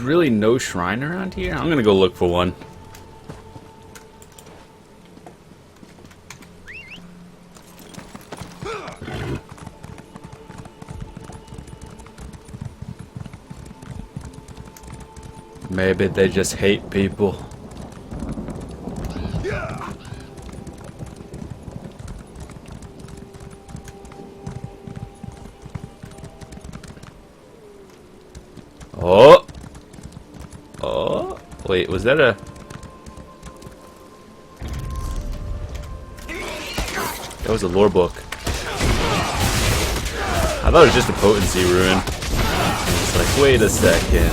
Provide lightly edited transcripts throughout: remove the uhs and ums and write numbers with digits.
really no shrine around here? I'm gonna go look for one. Maybe they just hate people. Oh! Oh! Wait, was that a... That was a lore book. I thought it was just a potency rune. It's like, wait a second.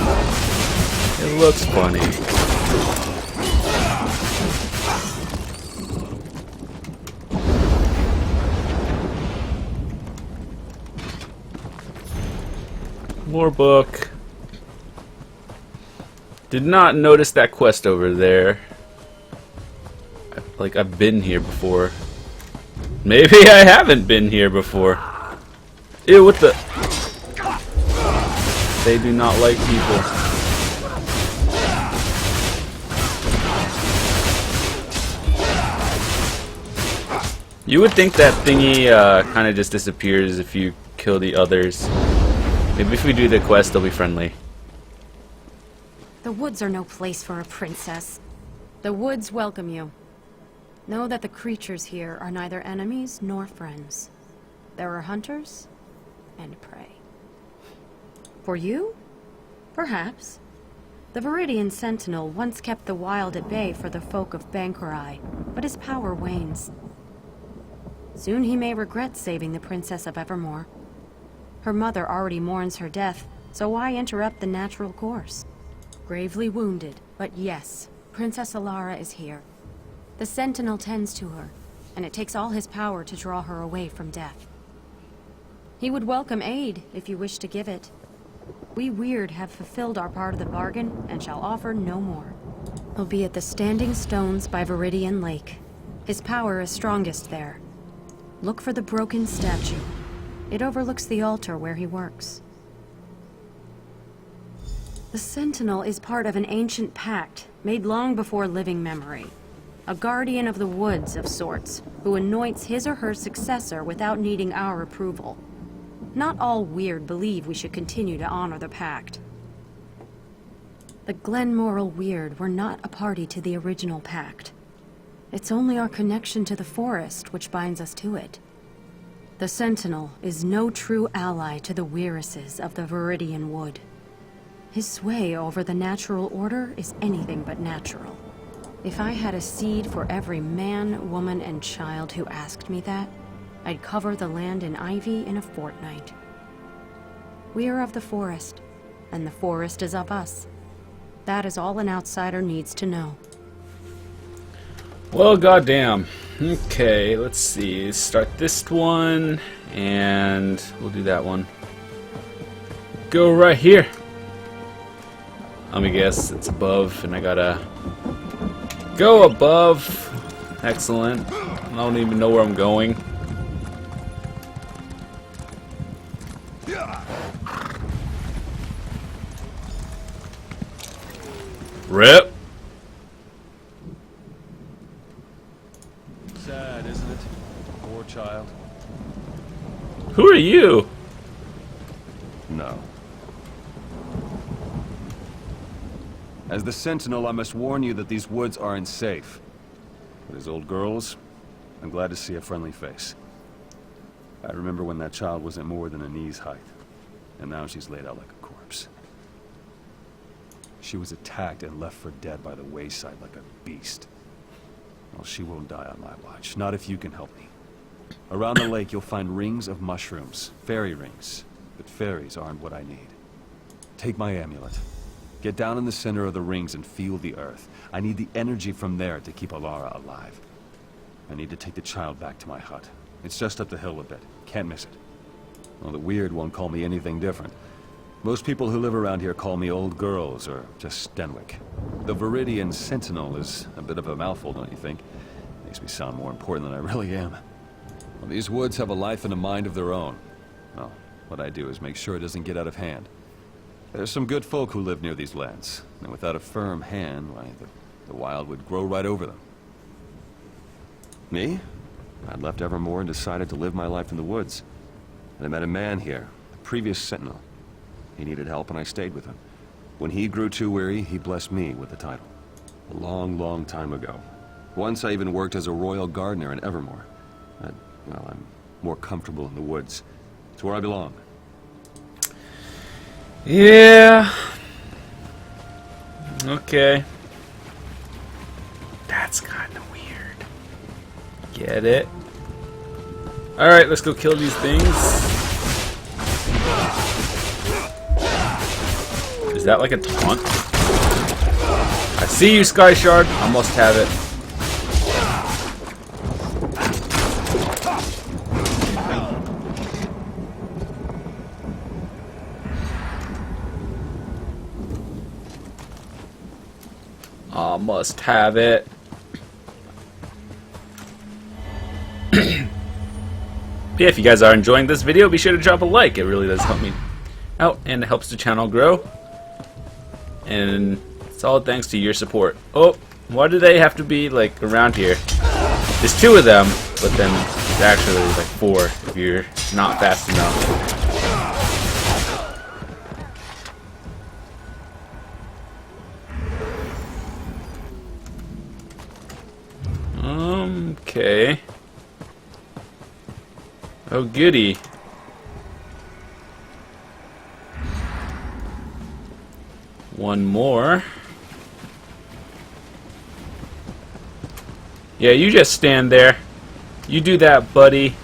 It looks funny. Lore book. Did not notice that quest over there. Like, I've been here before. Maybe I haven't been here before. Ew, what the... They do not like people. You would think that thingy kind of just disappears if you kill the others. Maybe if we do the quest, they'll be friendly. The woods are no place for a princess. The woods welcome you. Know that the creatures here are neither enemies nor friends. There are hunters and prey. For you? Perhaps. The Viridian Sentinel once kept the wild at bay for the folk of Bankurai, but his power wanes. Soon he may regret saving the Princess of Evermore. Her mother already mourns her death, so why interrupt the natural course? Gravely wounded, but yes, Princess Alara is here. The Sentinel tends to her, and it takes all his power to draw her away from death. He would welcome aid if you wish to give it. We Weird have fulfilled our part of the bargain and shall offer no more. He'll be at the Standing Stones by Viridian Lake. His power is strongest there. Look for the broken statue. It overlooks the altar where he works. The Sentinel is part of an ancient pact made long before living memory. A guardian of the woods of sorts, who anoints his or her successor without needing our approval. Not all Weird believe we should continue to honor the pact. The Glenmoral Weird were not a party to the original pact. It's only our connection to the forest which binds us to it. The Sentinel is no true ally to the Weirises of the Viridian Wood. His sway over the natural order is anything but natural. If I had a seed for every man, woman, and child who asked me that, I'd cover the land in ivy in a fortnight. We are of the forest, and the forest is of us. That is all an outsider needs to know. Well, goddamn. Okay, let's see. Start this one, and we'll do that one. Go right here. Let me guess, it's above, and I gotta go above. Excellent. I don't even know where I'm going. Rip. Sad, isn't it? Poor child. Who are you? No. As the Sentinel, I must warn you that these woods aren't safe. But as old girls, I'm glad to see a friendly face. I remember when that child wasn't more than a knee's height, and now she's laid out like a corpse. She was attacked and left for dead by the wayside like a beast. Well, she won't die on my watch, not if you can help me. Around the lake, you'll find rings of mushrooms, fairy rings. But fairies aren't what I need. Take my amulet. Get down in the center of the rings and feel the earth. I need the energy from there to keep Alara alive. I need to take the child back to my hut. It's just up the hill a bit. Can't miss it. Well, the Weird won't call me anything different. Most people who live around here call me old girls or just Stenwick. The Viridian Sentinel is a bit of a mouthful, don't you think? Makes me sound more important than I really am. Well, these woods have a life and a mind of their own. Well, what I do is make sure it doesn't get out of hand. There's some good folk who live near these lands, and without a firm hand, why, the wild would grow right over them. Me? I'd left Evermore and decided to live my life in the woods. And I met a man here, the previous Sentinel. He needed help and I stayed with him. When he grew too weary, he blessed me with the title. A long, long time ago. Once I even worked as a royal gardener in Evermore. Well, I'm more comfortable in the woods. It's where I belong. Yeah. Okay. That's kind of weird. Get it? Alright, let's go kill these things. Is that like a taunt? I see you, Sky Shard. I must have it. I must have it. Yeah, if you guys are enjoying this video, be sure to drop a like. It really does help me out and it helps the channel grow. And it's all thanks to your support. Oh, why do they have to be like around here? There's 2 of them, but then there's actually like 4 if you're not fast enough. Okay. Oh, goody. One more. Yeah, you just stand there. You do that, buddy.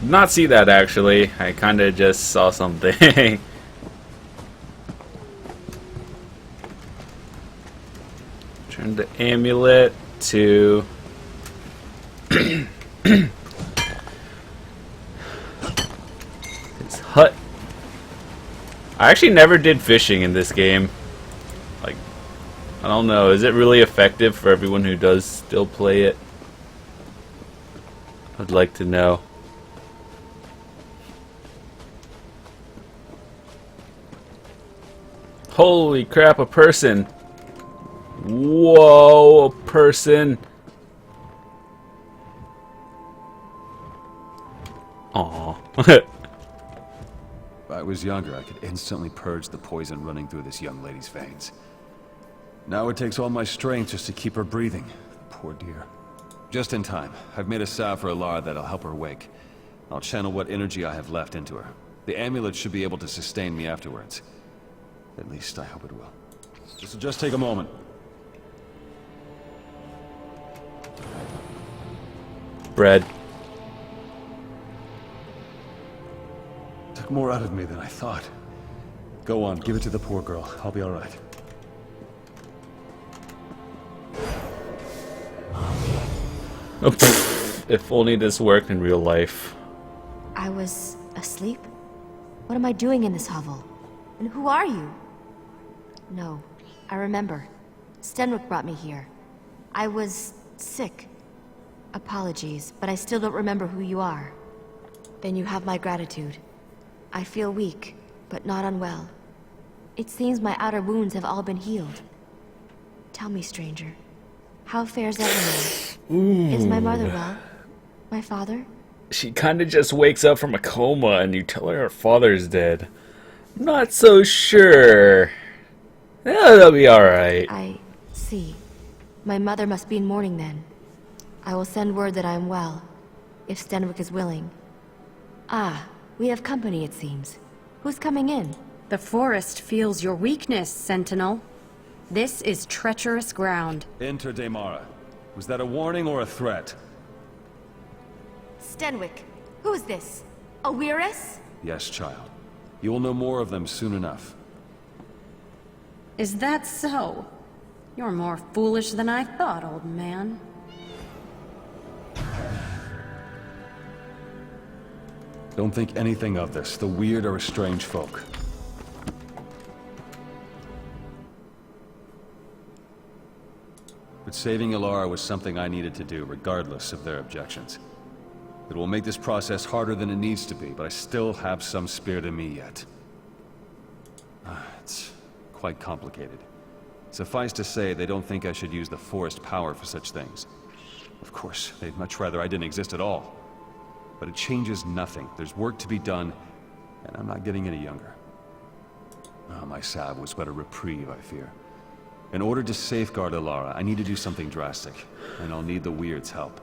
Not see that actually. I kind of just saw something. Turn the amulet to his hut. I actually never did fishing in this game. Like, I don't know. Is it really effective for everyone who does still play it? I'd like to know. Holy crap, a person. Whoa, a person. Aww. If I was younger, I could instantly purge the poison running through this young lady's veins. Now it takes all my strength just to keep her breathing. Poor dear. Just in time. I've made a salve for Alara that'll help her wake. I'll channel what energy I have left into her. The amulet should be able to sustain me afterwards. At least I hope it will. This'll just take a moment. Bread. Took more out of me than I thought. Go on, give it to the poor girl. I'll be alright. If only this worked in real life. I was asleep? What am I doing in this hovel? And who are you? No, I remember. Stenwick brought me here. I was sick. Apologies, but I still don't remember who you are. Then you have my gratitude. I feel weak, but not unwell. It seems my outer wounds have all been healed. Tell me, stranger, how fares everyone? Is my mother well? My father? She kinda just wakes up from a coma and you tell her father's dead. I'm not so sure. Yeah, that'll be alright. I see. My mother must be in mourning then. I will send word that I am well, if Stenwick is willing. Ah, we have company, it seems. Who's coming in? The forest feels your weakness, Sentinel. This is treacherous ground. Enter Daemara. Was that a warning or a threat? Stenwick, who is this? A Weirus? Yes, child. You will know more of them soon enough. Is that so? You're more foolish than I thought, old man. Don't think anything of this. The weird are a strange folk. But saving Ilara was something I needed to do, regardless of their objections. It will make this process harder than it needs to be, but I still have some spirit in me yet. It's quite complicated. Suffice to say, they don't think I should use the forest power for such things. Of course, they'd much rather I didn't exist at all. But it changes nothing. There's work to be done, and I'm not getting any younger. My salve was but a reprieve, I fear. In order to safeguard Ilara, I need to do something drastic, and I'll need the Weird's help.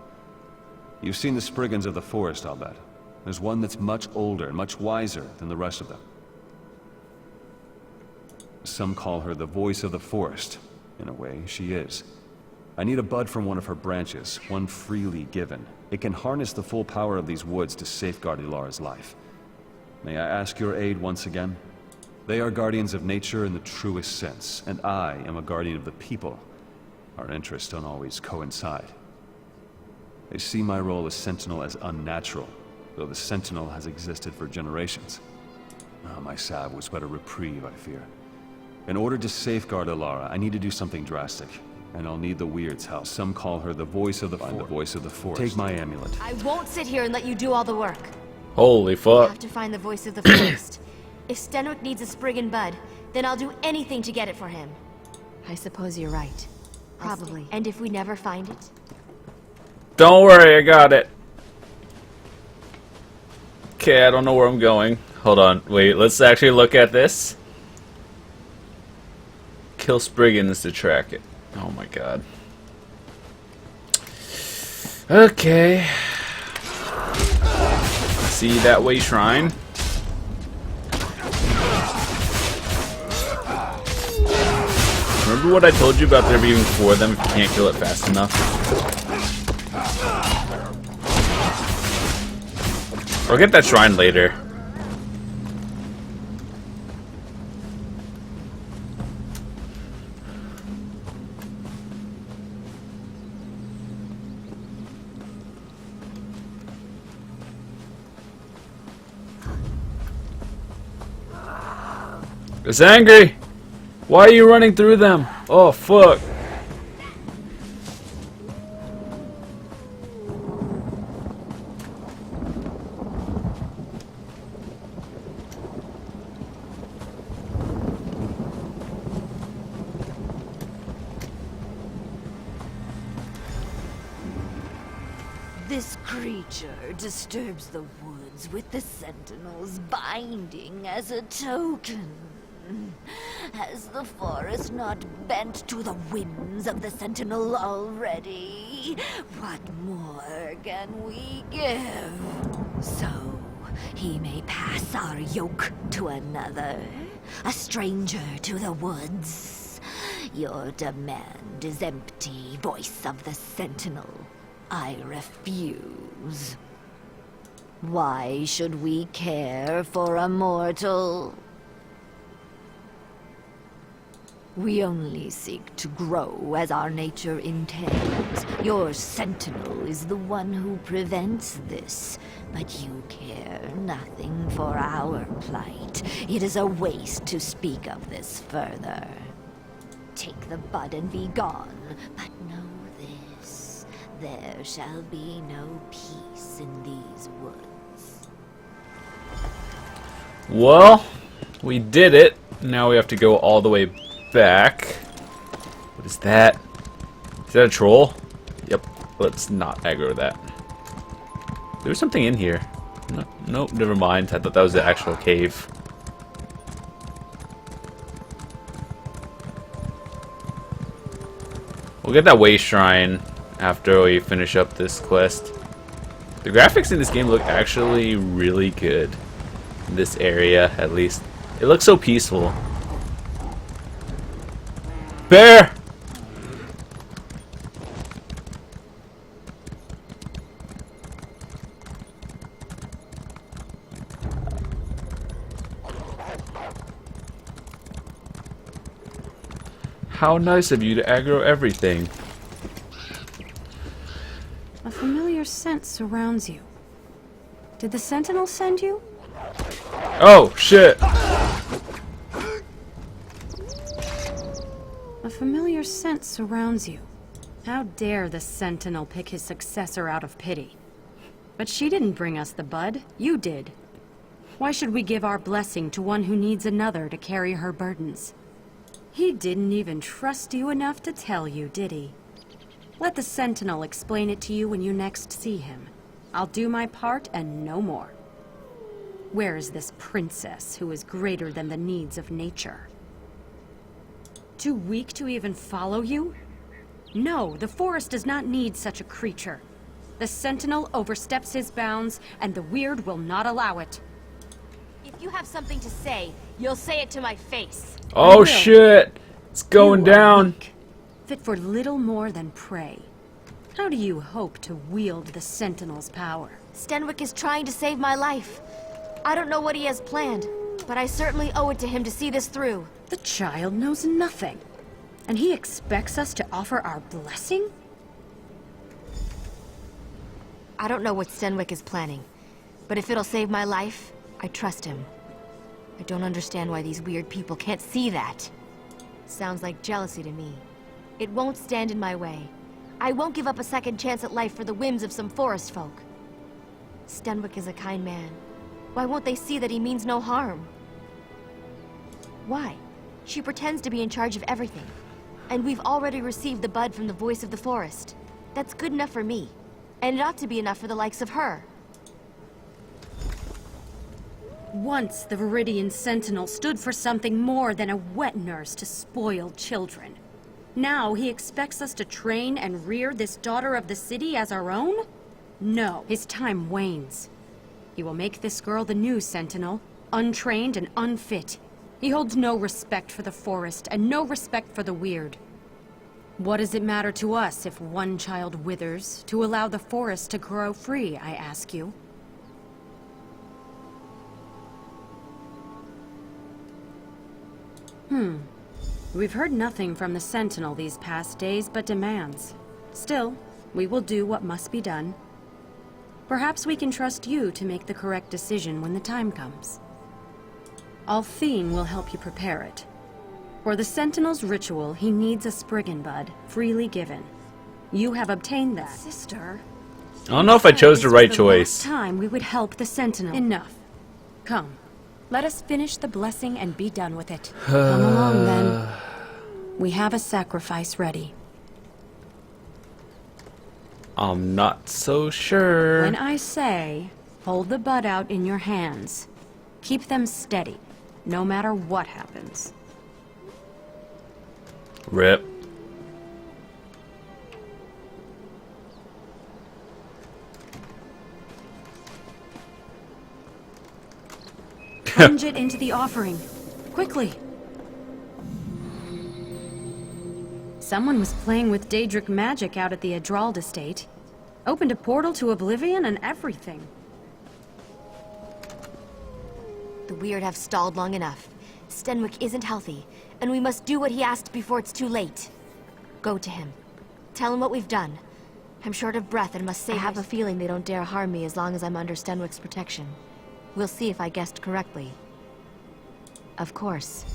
You've seen the Spriggans of the forest, I'll bet. There's one that's much older and much wiser than the rest of them. Some call her the voice of the forest. In a way, she is. I need a bud from one of her branches, one freely given. It can harness the full power of these woods to safeguard Ilara's life. May I ask your aid once again? They are guardians of nature in the truest sense, and I am a guardian of the people. Our interests don't always coincide. They see my role as Sentinel as unnatural, though the Sentinel has existed for generations. My salve was but a reprieve, I fear. In order to safeguard Ilara, I need to do something drastic, and I'll need the Weird's help. Some call her the voice of the forest. The voice of the forest. Take my amulet. I won't sit here and let you do all the work. Holy I fuck. have to find the voice of the forest. If Stenwick needs a Spriggan bud, then I'll do anything to get it for him. I suppose you're right. Probably. And if we never find it? Don't worry, I got it. Okay, I don't know where I'm going. Hold on, wait, let's actually look at this. Kill Spriggans to track it. Oh my god. Okay. See that way, shrine? Remember what I told you about there being 4 of them if you can't kill it fast enough? I'll get that shrine later. It's angry! Why are you running through them? Oh, fuck. This creature disturbs the woods with the Sentinel's binding as a token. Has the forest not bent to the whims of the Sentinel already? What more can we give? So, he may pass our yoke to another, a stranger to the woods. Your demand is empty, voice of the Sentinel. I refuse. Why should we care for a mortal? We only seek to grow as our nature intends. Your Sentinel is the one who prevents this, but you care nothing for our plight. It is a waste to speak of this further. Take the bud and be gone, but know this. There shall be no peace in these woods. Well, we did it. Now we have to go all the way back. What is that? Is that a troll? Yep. Let's not aggro that. There was something in here. No, nope, never mind. I thought that was the actual cave. We'll get that way shrine after we finish up this quest. The graphics in this game look actually really good. In this area, at least. It looks so peaceful. Bear! How nice of you to aggro everything. A familiar scent surrounds you. Did the Sentinel send you? Oh, shit! A familiar scent surrounds you. How dare the Sentinel pick his successor out of pity? But she didn't bring us the bud, you did. Why should we give our blessing to one who needs another to carry her burdens? He didn't even trust you enough to tell you, did he? Let the Sentinel explain it to you when you next see him. I'll do my part and no more. Where is this princess who is greater than the needs of nature? Too weak to even follow you? No, the forest does not need such a creature. The Sentinel oversteps his bounds, and the Weird will not allow it. If you have something to say, you'll say it to my face. Oh shit! It's going You are down. weak, fit for little more than prey. How do you hope to wield the Sentinel's power? Stenwick is trying to save my life. I don't know what he has planned, but I certainly owe it to him to see this through. The child knows nothing, and he expects us to offer our blessing? I don't know what Stenwick is planning, but if it'll save my life, I trust him. I don't understand why these weird people can't see that. Sounds like jealousy to me. It won't stand in my way. I won't give up a second chance at life for the whims of some forest folk. Stenwick is a kind man. Why won't they see that he means no harm? Why? She pretends to be in charge of everything. And we've already received the bud from the voice of the forest. That's good enough for me. And it ought to be enough for the likes of her. Once the Viridian Sentinel stood for something more than a wet nurse to spoil children. Now he expects us to train and rear this daughter of the city as our own? No, his time wanes. He will make this girl the new Sentinel, untrained and unfit. He holds no respect for the forest and no respect for the Weird. What does it matter to us if one child withers to allow the forest to grow free, I ask you? We've heard nothing from the Sentinel these past days but demands. Still, we will do what must be done. Perhaps we can trust you to make the correct decision when the time comes. Althene will help you prepare it. For the Sentinel's ritual, he needs a Spriggan bud, freely given. You have obtained that. Sister... I don't know if I chose the right This was choice. the last time we would help the Sentinel. Enough. Come. Let us finish the blessing and be done with it. Come along, then. We have a sacrifice ready. I'm not so sure. When I say, hold the bud out in your hands, keep them steady, no matter what happens. Rip. Plunge it into the offering. Quickly. Someone was playing with Daedric magic out at the Adrald estate. Opened a portal to Oblivion and everything. The Weird have stalled long enough. Stenwick isn't healthy, and we must do what he asked before it's too late. Go to him. Tell him what we've done. I'm short of breath and must say I have a feeling they don't dare harm me as long as I'm under Stenwick's protection. We'll see if I guessed correctly. Of course.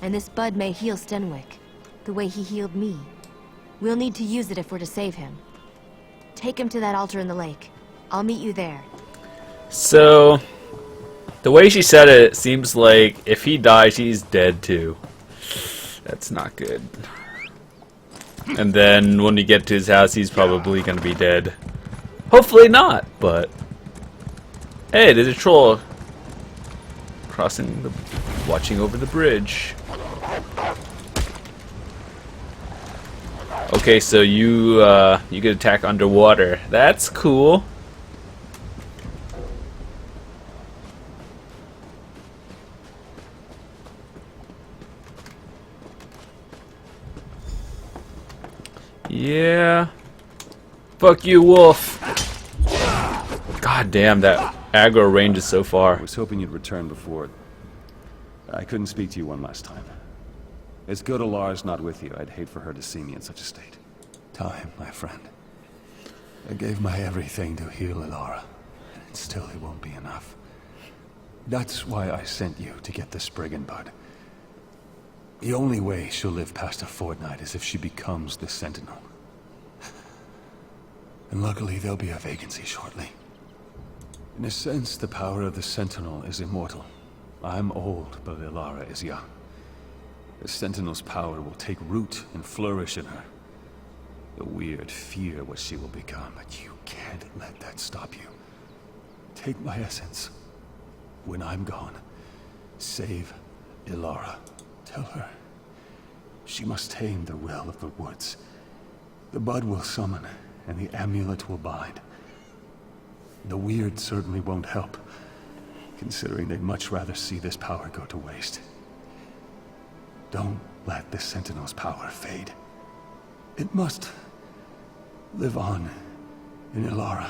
And this bud may heal Stenwick, the way he healed me. We'll need to use it if we're to save him. Take him to that altar in the lake. I'll meet you there. So, the way she said it, it seems like if he dies, he's dead too. That's not good. And then when you get to his house, he's probably gonna be dead. Hopefully not, but... Hey, there's a troll crossing the... watching over the bridge. Okay, so you can attack underwater. That's cool. Yeah. Fuck you, wolf. God damn, that aggro range is so far. I was hoping you'd return before. I couldn't speak to you one last time. It's good Alara's not with you. I'd hate for her to see me in such a state. Time, my friend. I gave my everything to heal Alara. Still, it won't be enough. That's why I sent you to get the Spriggan bud. The only way she'll live past a fortnight is if she becomes the Sentinel. And luckily, there'll be a vacancy shortly. In a sense, the power of the Sentinel is immortal. I'm old, but Ilara is young. The Sentinel's power will take root and flourish in her. The Weird fear what she will become, but you can't let that stop you. Take my essence. When I'm gone, save Ilara. Tell her she must tame the will of the woods. The bud will summon, and the amulet will bind. The Weird certainly won't help, considering they'd much rather see this power go to waste. Don't let the Sentinel's power fade. It must live on in Ilara.